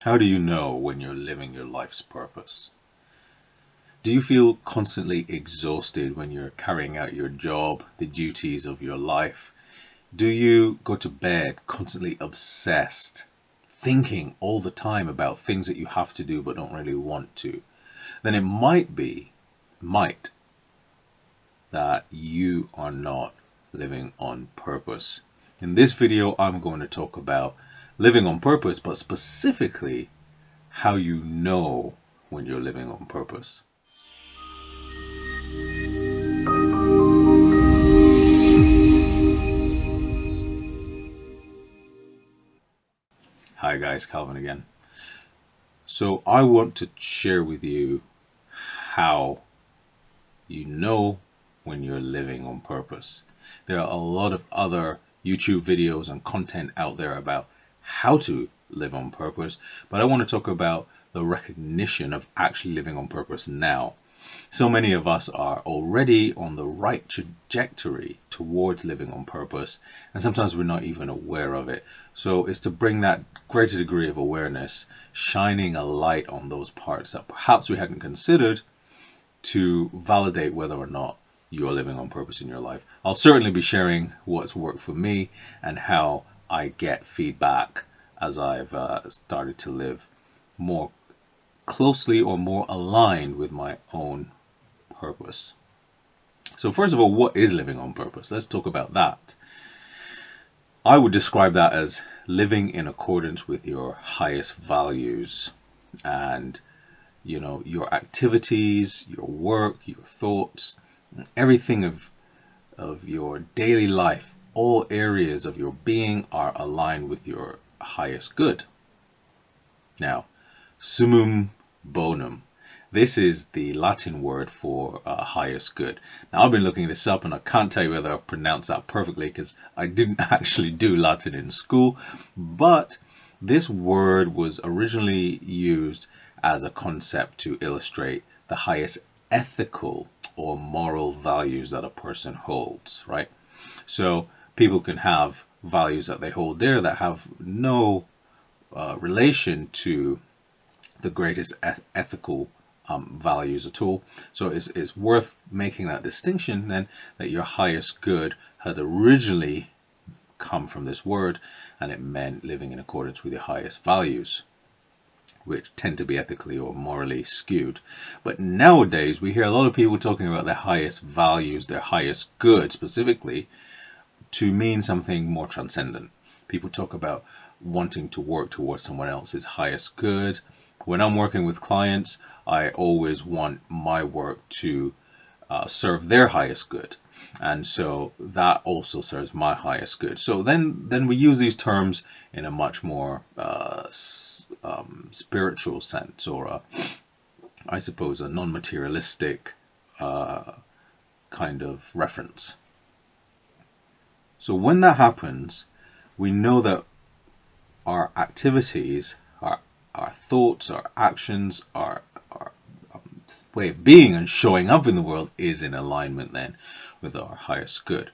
How do you know when you're living your life's purpose? Do you feel constantly exhausted when you're carrying out your job, the duties of your life? Do you go to bed constantly obsessed, thinking all the time about things that you have to do but don't really want to? Then it might, that you are not living on purpose. In this video, I'm going to talk about living on purpose, but specifically how you know when you're living on purpose. Hi guys, Calvin again. So I want to share with you how you know when you're living on purpose. There are a lot of other YouTube videos and content out there about how to live on purpose, but I want to talk about the recognition of actually living on purpose now. So many of us are already on the right trajectory towards living on purpose, and sometimes we're not even aware of it. So it's to bring that greater degree of awareness, shining a light on those parts that perhaps we hadn't considered, to validate whether or not you are living on purpose in your life. I'll certainly be sharing what's worked for me and how I get feedback as I've started to live more closely or more aligned with my own purpose. So first of all, what is living on purpose? Let's talk about that. I would describe that as living in accordance with your highest values and your activities, your work, your thoughts, everything of your daily life, all areas of your being are aligned with your highest good. Now, summum bonum. This is the Latin word for highest good. Now, I've been looking this up and I can't tell you whether I pronounced that perfectly because I didn't actually do Latin in school, but this word was originally used as a concept to illustrate the highest ethical or moral values that a person holds, right? So people can have values that they hold dear that have no relation to the greatest ethical values at all. So it's worth making that distinction then, that your highest good had originally come from this word, and it meant living in accordance with your highest values, which tend to be ethically or morally skewed. But nowadays we hear a lot of people talking about their highest values, their highest good specifically, to mean something more transcendent. People talk about wanting to work towards someone else's highest good. When I'm working with clients, I always want my work to serve their highest good, and so that also serves my highest good. So then we use these terms in a much more spiritual sense, or I suppose a non-materialistic kind of reference. So when that happens, we know that our activities, our thoughts, our actions, our way of being and showing up in the world is in alignment then with our highest good.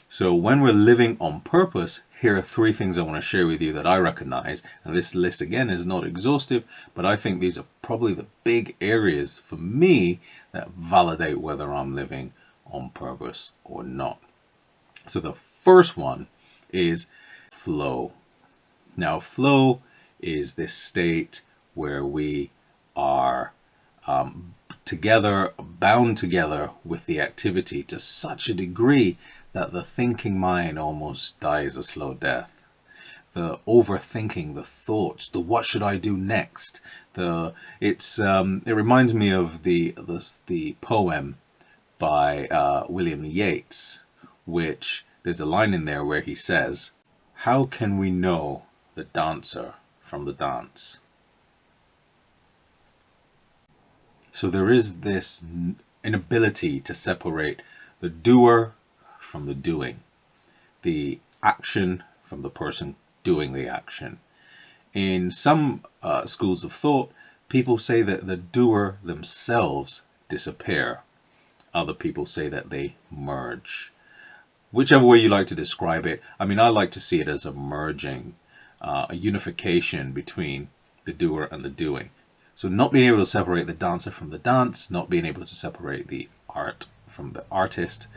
So when we're living on purpose, here are three things I want to share with you that I recognize. And this list again is not exhaustive, but I think these are probably the big areas for me that validate whether I'm living on purpose or not. So the first one is flow. Now, flow is this state where we are bound together with the activity to such a degree that the thinking mind almost dies a slow death. The overthinking, the thoughts, the what should I do next? It reminds me of the poem by William Yeats, which there's a line in there where he says, "How can we know the dancer from the dance?" So there is this inability to separate the doer from the doing, the action from the person doing the action. In some schools of thought, people say that the doer themselves disappear. Other people say that they merge. Whichever way you like to describe it, I mean, I like to see it as a merging, a unification between the doer and the doing. So not being able to separate the dancer from the dance, not being able to separate the art from the artist,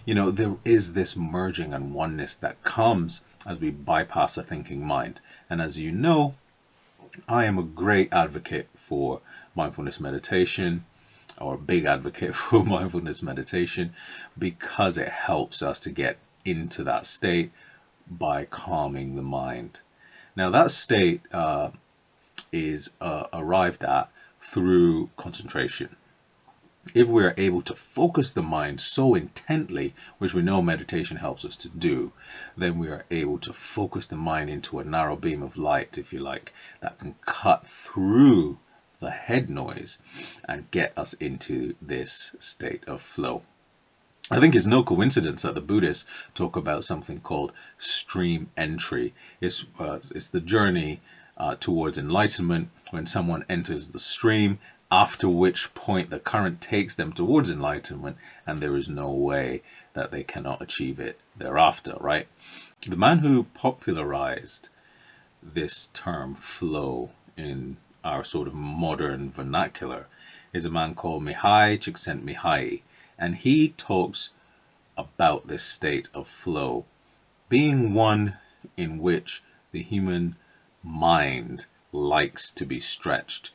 there is this merging and oneness that comes as we bypass a thinking mind. And as you know, I am a great advocate for mindfulness meditation, or a big advocate for mindfulness meditation, because it helps us to get into that state by calming the mind. Now, that state is arrived at through concentration. If we are able to focus the mind so intently, which we know meditation helps us to do, then we are able to focus the mind into a narrow beam of light, if you like, that can cut through the head noise and get us into this state of flow. I think it's no coincidence that the Buddhists talk about something called stream entry. It's the journey towards enlightenment when someone enters the stream, after which point the current takes them towards enlightenment, and there is no way that they cannot achieve it thereafter, right? The man who popularized this term flow in our sort of modern vernacular is a man called Mihai Csikszentmihalyi, and he talks about this state of flow being one in which the human mind likes to be stretched.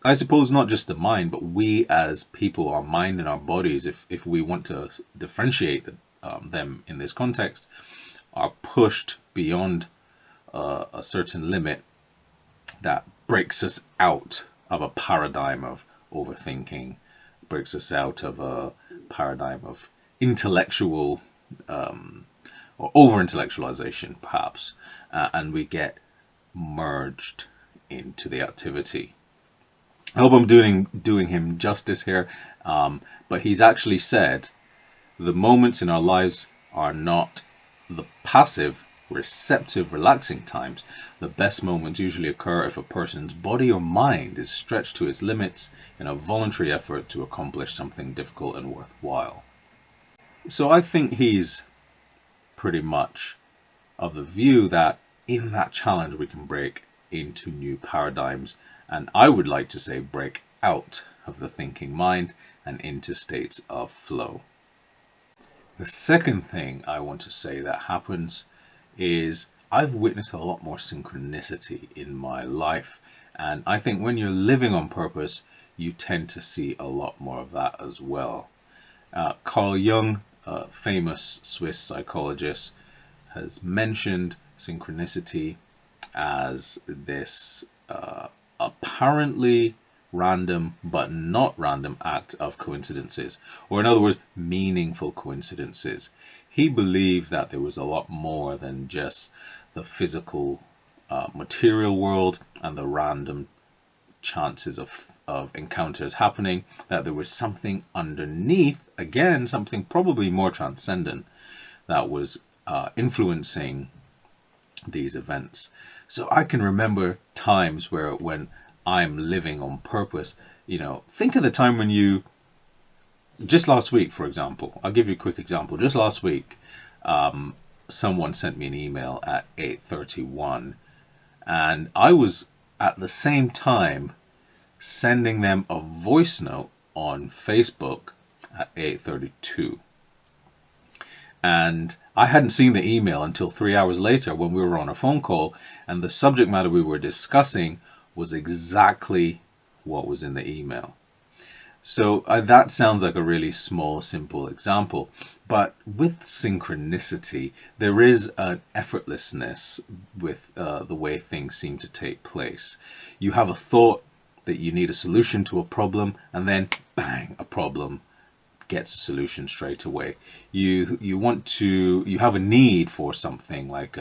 I suppose not just the mind, but we as people, our mind and our bodies, if we want to differentiate them in this context, are pushed beyond a certain limit that breaks us out of a paradigm of overthinking, breaks us out of a paradigm of intellectual or over-intellectualization, perhaps, and we get merged into the activity. I hope I'm doing him justice here, but he's actually said the moments in our lives are not the passive, receptive, relaxing times. The best moments usually occur if a person's body or mind is stretched to its limits in a voluntary effort to accomplish something difficult and worthwhile. So I think he's pretty much of the view that in that challenge we can break into new paradigms, and I would like to say break out of the thinking mind and into states of flow. The second thing I want to say that happens is I've witnessed a lot more synchronicity in my life, and I think when you're living on purpose, you tend to see a lot more of that as well. Carl Jung, a famous Swiss psychologist, has mentioned synchronicity as this apparently random but not random act of coincidences, or in other words, meaningful coincidences. He believed that there was a lot more than just the physical material world and the random chances of encounters happening, that there was something underneath, again, something probably more transcendent that was influencing these events. So I can remember times when I'm living on purpose. Think of the time when just last week, for example, I'll give you a quick example. Just last week, someone sent me an email at 8:31, and I was at the same time sending them a voice note on Facebook at 8:32. And I hadn't seen the email until 3 hours later when we were on a phone call, and the subject matter we were discussing was exactly what was in the email. So that sounds like a really small, simple example, but with synchronicity, there is an effortlessness with the way things seem to take place. You have a thought that you need a solution to a problem, and then bang, a problem gets a solution straight away. You have a need for something like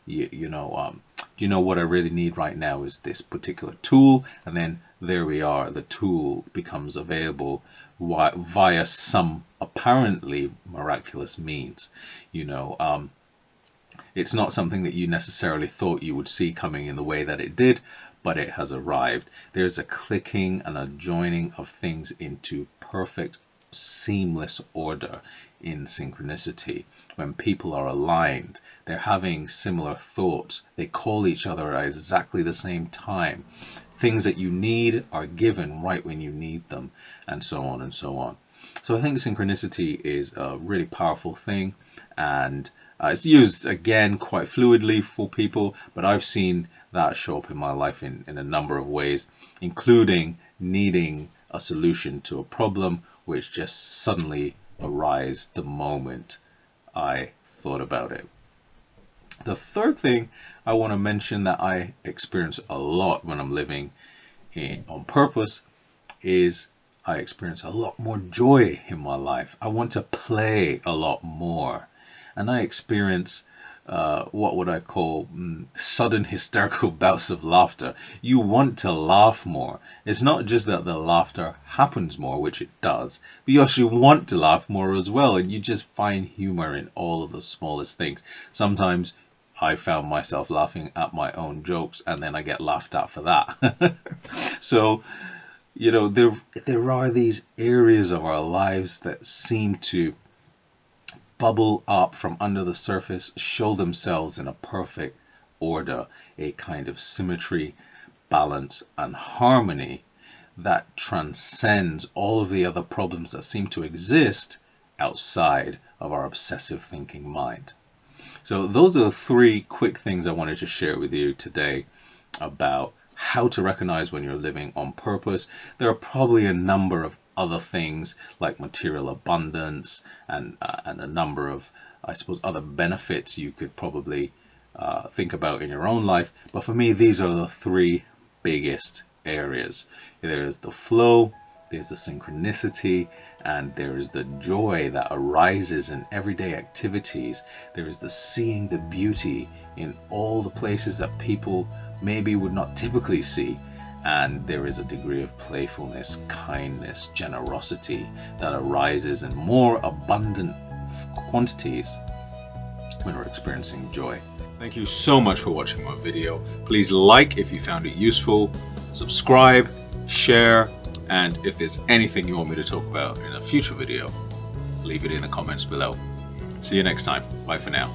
you know what I really need right now is this particular tool, and then there we are, the tool becomes available via some apparently miraculous means. It's not something that you necessarily thought you would see coming in the way that it did, but it has arrived. There's a clicking and a joining of things into perfect, seamless order in synchronicity. When people are aligned, they're having similar thoughts, they call each other at exactly the same time. Things that you need are given right when you need them, and so on and so on. So I think synchronicity is a really powerful thing, and it's used again quite fluidly for people, but I've seen that show up in my life in a number of ways, including needing a solution to a problem which just suddenly arose the moment I thought about it. The third thing I want to mention that I experience a lot when I'm living on purpose is I experience a lot more joy in my life. I want to play a lot more. And I experience what would I call sudden hysterical bouts of laughter. You want to laugh more. It's not just that the laughter happens more, which it does, but you actually want to laugh more as well. And you just find humor in all of the smallest things. Sometimes I found myself laughing at my own jokes, and then I get laughed at for that. So, you know, there are these areas of our lives that seem to bubble up from under the surface, show themselves in a perfect order, a kind of symmetry, balance, and harmony that transcends all of the other problems that seem to exist outside of our obsessive thinking mind. So those are the three quick things I wanted to share with you today about how to recognize when you're living on purpose. There are probably a number of other things like material abundance and a number of, I suppose, other benefits you could probably think about in your own life. But for me, these are the three biggest areas. There's the flow, there's the synchronicity, and there is the joy that arises in everyday activities. There is the seeing the beauty in all the places that people maybe would not typically see. And there is a degree of playfulness, kindness, generosity that arises in more abundant quantities when we're experiencing joy. Thank you so much for watching my video. Please like if you found it useful, subscribe, share, and if there's anything you want me to talk about in a future video, leave it in the comments below. See you next time. Bye for now.